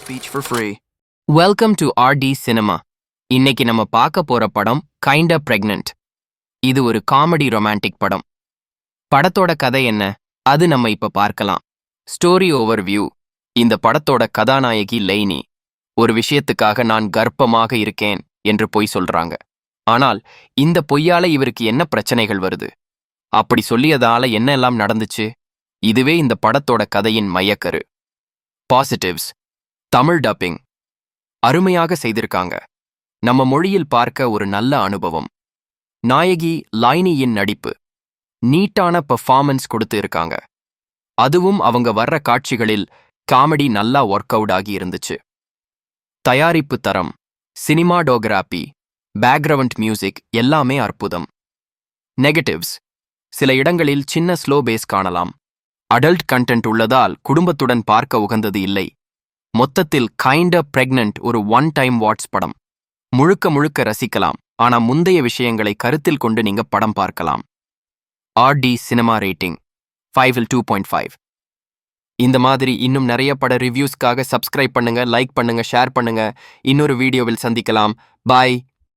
speech for free. Welcome to RT cinema. இன்னைக்கு நம்ம பார்க்க போற படம் கைண்டா பிரெக்னன்ட். இது ஒரு காமெடி ரொமான்டிக் படம். படத்தோட கதை என்ன, அது நம்ம இப்ப பார்க்கலாம். Story overview. இந்த படத்தோட கதாநாயகி லைனி ஒரு விஷயத்துக்காக நான் கர்ப்பமாக இருக்கேன் என்று பொய் சொல்றாங்க. ஆனால் இந்த பொய்யால இவருக்கு என்ன பிரச்சனைகள் வருது, அப்படி சொல்லியதால என்ன எல்லாம் நடந்துச்சு, இதுவே இந்த படத்தோட கதையின் மையக்கரு. பாசிட்டிவ்ஸ். தமிழ் டப்பிங் அருமையாக செய்திருக்காங்க. நம்ம மொழியில் பார்க்க ஒரு நல்ல அனுபவம். நாயகி லைனியின் நடிப்பு நீட்டான பெர்ஃபார்மன்ஸ் கொடுத்து இருக்காங்க. அதுவும் அவங்க வர்ற காட்சிகளில் காமெடி நல்லா ஒர்க் அவுட் ஆகி இருந்துச்சு. தயாரிப்பு தரம், சினிமாடோகிராபி, பேக்ரவுண்ட் மியூசிக் எல்லாமே அற்புதம். நெகட்டிவ்ஸ். சில இடங்களில் சின்ன ஸ்லோ பேஸ் காணலாம். அடல்ட் கண்டென்ட் உள்ளதால் குடும்பத்துடன் பார்க்க உகந்தது இல்லை. மொத்தத்தில் கைண்டா பிரெக்னன்ட் ஒரு ஒன் டைம் வாட்ச் படம். முழுக்க முழுக்க ரசிக்கலாம், ஆனா முந்தைய விஷயங்களை கருத்தில் கொண்டு நீங்க படம் பார்க்கலாம். RT cinema rating 5 2.5. இந்த மாதிரி இன்னும் நிறைய பட ரிவ்யூஸ்க்காக சப்ஸ்கிரைப் பண்ணுங்க, லைக் பண்ணுங்க, ஷேர் பண்ணுங்க. இன்னொரு வீடியோவில் சந்திக்கலாம். பாய்.